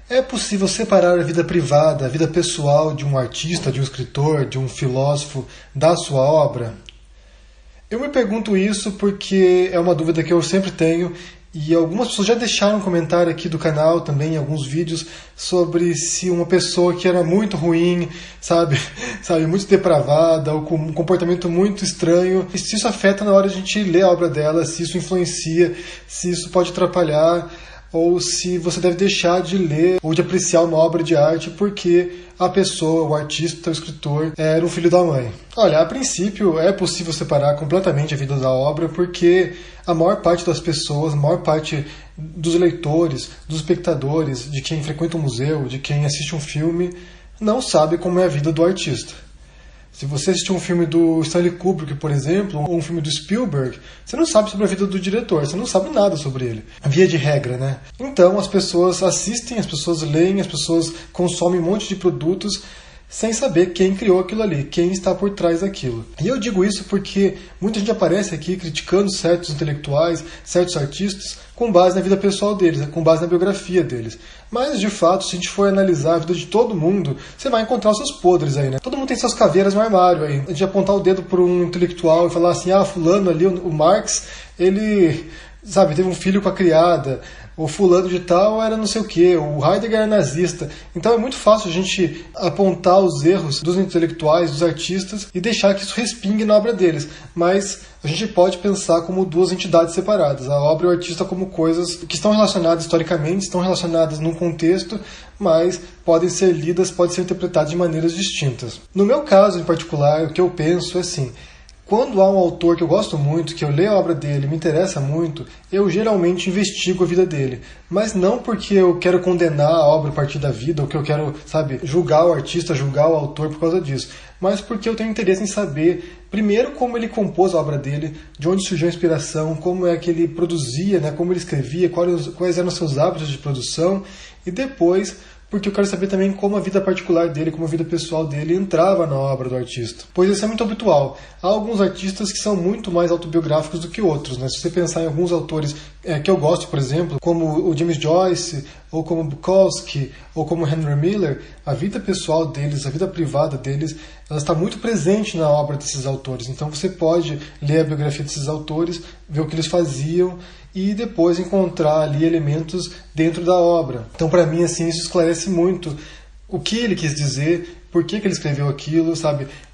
É possível separar a vida privada, a vida pessoal de um artista, de um escritor, de um filósofo da sua obra? Eu me pergunto isso porque é uma dúvida que eu sempre tenho e algumas pessoas já deixaram um comentário aqui do canal também, em alguns vídeos, sobre se uma pessoa que era muito ruim, sabe, muito depravada, ou com um comportamento muito estranho, e se isso afeta na hora de a gente ler a obra dela, se isso influencia, se isso pode atrapalhar, ou se você deve deixar de ler ou de apreciar uma obra de arte porque a pessoa, o artista, o escritor, era um filho da mãe. Olha, a princípio é possível separar completamente a vida da obra porque a maior parte das pessoas, a maior parte dos leitores, dos espectadores, de quem frequenta um museu, de quem assiste um filme, não sabe como é a vida do artista. Se você assistir um filme do Stanley Kubrick, por exemplo, ou um filme do Spielberg, você não sabe sobre a vida do diretor, você não sabe nada sobre ele. Via de regra, né? Então as pessoas assistem, as pessoas leem, as pessoas consomem um monte de produtos sem saber quem criou aquilo ali, quem está por trás daquilo. E eu digo isso porque muita gente aparece aqui criticando certos intelectuais, certos artistas, com base na vida pessoal deles, com base na biografia deles. Mas, de fato, se a gente for analisar a vida de todo mundo, você vai encontrar os seus podres aí, né? Todo mundo tem suas caveiras no armário aí. A gente apontar o dedo para um intelectual e falar assim, fulano ali, o Marx, ele, teve um filho com a criada, o fulano de tal era não sei o que, o Heidegger era nazista. Então é muito fácil a gente apontar os erros dos intelectuais, dos artistas e deixar que isso respingue na obra deles. Mas a gente pode pensar como duas entidades separadas, a obra e o artista como coisas que estão relacionadas historicamente, estão relacionadas num contexto, mas podem ser lidas, podem ser interpretadas de maneiras distintas. No meu caso em particular, o que eu penso é assim: quando há um autor que eu gosto muito, que eu leio a obra dele, me interessa muito, eu geralmente investigo a vida dele. Mas não porque eu quero condenar a obra a partir da vida, ou que eu quero, julgar o artista, julgar o autor por causa disso. Mas porque eu tenho interesse em saber, primeiro, como ele compôs a obra dele, de onde surgiu a inspiração, como é que ele produzia, como ele escrevia, quais eram os seus hábitos de produção, e depois porque eu quero saber também como a vida particular dele, como a vida pessoal dele entrava na obra do artista. Pois isso é muito habitual. Há alguns artistas que são muito mais autobiográficos do que outros, né? Se você pensar em alguns autores que eu gosto, por exemplo, como o James Joyce, ou como Bukowski, ou como Henry Miller, a vida pessoal deles, a vida privada deles, ela está muito presente na obra desses autores. Então você pode ler a biografia desses autores, ver o que eles faziam, e depois encontrar ali elementos dentro da obra. Então, para mim, assim, isso esclarece muito o que ele quis dizer, por que ele escreveu aquilo,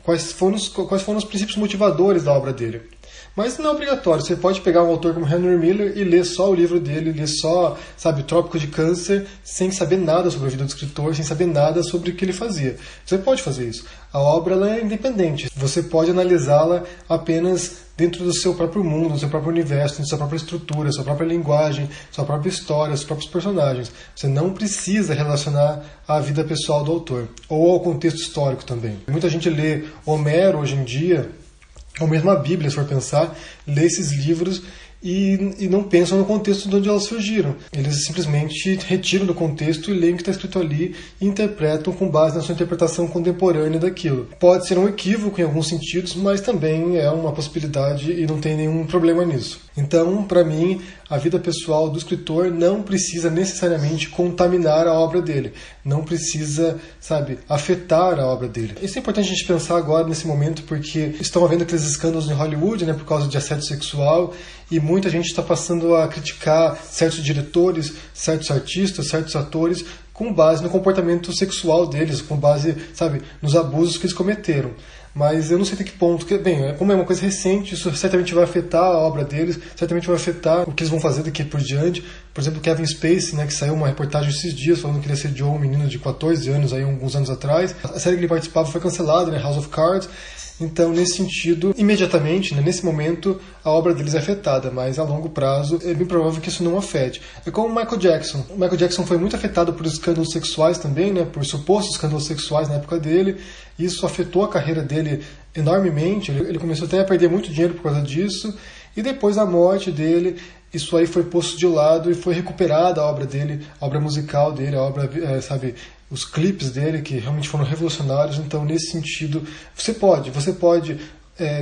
quais foram os princípios motivadores da obra dele. Mas não é obrigatório, você pode pegar um autor como Henry Miller e ler só o livro dele, ler só, Trópico de Câncer, sem saber nada sobre a vida do escritor, sem saber nada sobre o que ele fazia. Você pode fazer isso. A obra ela é independente, você pode analisá-la apenas dentro do seu próprio mundo, do seu próprio universo, da sua própria estrutura, sua própria linguagem, sua própria história, os próprios personagens. Você não precisa relacionar à vida pessoal do autor, ou ao contexto histórico também. Muita gente lê Homero hoje em dia, ou mesmo a Bíblia, se for pensar, lê esses livros e não pensam no contexto de onde elas surgiram. Eles simplesmente retiram do contexto e leem o que está escrito ali e interpretam com base na sua interpretação contemporânea daquilo. Pode ser um equívoco em alguns sentidos, mas também é uma possibilidade e não tem nenhum problema nisso. Então, para mim, a vida pessoal do escritor não precisa necessariamente contaminar a obra dele. Não precisa, afetar a obra dele. Isso é importante a gente pensar agora, nesse momento, porque estão havendo aqueles escândalos em Hollywood, por causa de assédio sexual, e muita gente está passando a criticar certos diretores, certos artistas, certos atores, com base no comportamento sexual deles, com base, nos abusos que eles cometeram. Mas eu não sei até que ponto, como é uma coisa recente, isso certamente vai afetar a obra deles, certamente vai afetar o que eles vão fazer daqui por diante. Por exemplo, Kevin Spacey, que saiu uma reportagem esses dias falando que ele assediou um menino de 14 anos, aí, alguns anos atrás. A série que ele participava foi cancelada, House of Cards. Então, nesse sentido, imediatamente, nesse momento, a obra deles é afetada, mas a longo prazo é bem provável que isso não afete. É como o Michael Jackson. O Michael Jackson foi muito afetado por escândalos sexuais também, por supostos escândalos sexuais na época dele. Isso afetou a carreira dele enormemente. Ele começou até a perder muito dinheiro por causa disso. E depois da morte dele, isso aí foi posto de lado e foi recuperada a obra dele, a obra musical dele, a obra, os clipes dele, que realmente foram revolucionários. Então, nesse sentido, você pode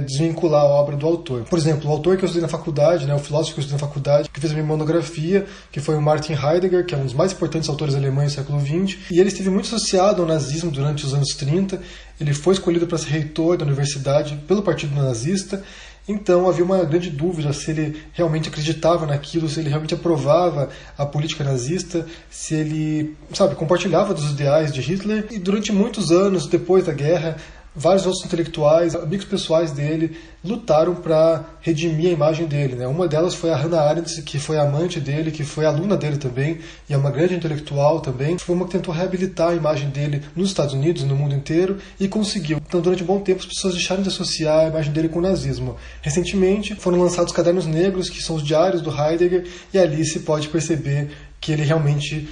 desvincular a obra do autor. Por exemplo, o autor que eu estudei na faculdade, né, o filósofo que eu estudei na faculdade, que fez a minha monografia, que foi o Martin Heidegger, que é um dos mais importantes autores alemães do século XX, e ele esteve muito associado ao nazismo durante os anos 30. Ele foi escolhido para ser reitor da universidade pelo partido nazista. Então havia uma grande dúvida se ele realmente acreditava naquilo, se ele realmente aprovava a política nazista, se ele, compartilhava dos ideais de Hitler. E durante muitos anos, depois da guerra, vários outros intelectuais, amigos pessoais dele, lutaram para redimir a imagem dele, né? Uma delas foi a Hannah Arendt, que foi amante dele, que foi aluna dele também, e é uma grande intelectual também. Foi uma que tentou reabilitar a imagem dele nos Estados Unidos e no mundo inteiro, e conseguiu. Então, durante um bom tempo, as pessoas deixaram de associar a imagem dele com o nazismo. Recentemente, foram lançados Cadernos Negros, que são os diários do Heidegger, e ali se pode perceber que ele realmente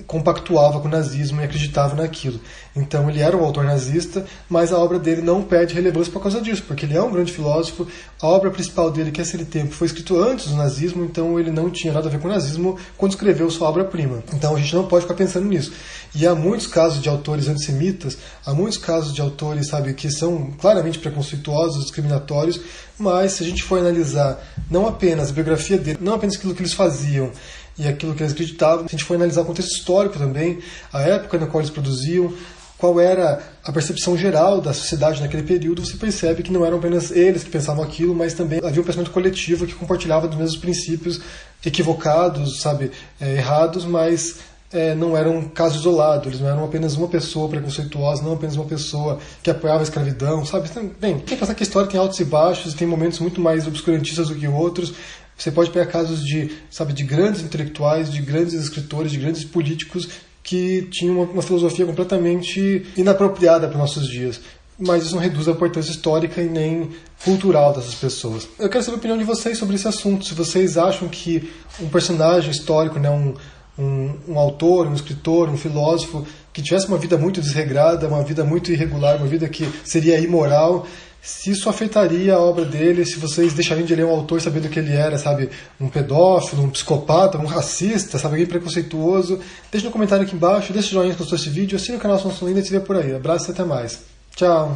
compactuava com o nazismo e acreditava naquilo. Então ele era um autor nazista, mas a obra dele não perde relevância por causa disso, porque ele é um grande filósofo. A obra principal dele, que é Ser e Tempo, foi escrito antes do nazismo, então ele não tinha nada a ver com o nazismo quando escreveu sua obra-prima. Então a gente não pode ficar pensando nisso. E há muitos casos de autores antissemitas, há muitos casos de autores, que são claramente preconceituosos, discriminatórios, mas se a gente for analisar não apenas a biografia dele, não apenas aquilo que eles faziam e aquilo que eles acreditavam, se a gente for analisar o contexto histórico também, a época na qual eles produziam, qual era a percepção geral da sociedade naquele período, você percebe que não eram apenas eles que pensavam aquilo, mas também havia um pensamento coletivo que compartilhava dos mesmos princípios equivocados, errados, mas não eram um caso isolado, eles não eram apenas uma pessoa preconceituosa, não apenas uma pessoa que apoiava a escravidão, Bem, tem que pensar que a história tem altos e baixos, e tem momentos muito mais obscurantistas do que outros. Você pode pegar casos de grandes intelectuais, de grandes escritores, de grandes políticos que tinham uma filosofia completamente inapropriada para os nossos dias. Mas isso não reduz a importância histórica e nem cultural dessas pessoas. Eu quero saber a opinião de vocês sobre esse assunto. Se vocês acham que um personagem histórico, né, um autor, um escritor, um filósofo que tivesse uma vida muito desregrada, uma vida muito irregular, uma vida que seria imoral, se isso afetaria a obra dele, se vocês deixariam de ler um autor sabendo que ele era, um pedófilo, um psicopata, um racista, alguém preconceituoso. Deixe no comentário aqui embaixo, deixe o joinha se gostou desse vídeo, assine o canal se não ainda e se vê por aí. Abraço e até mais. Tchau!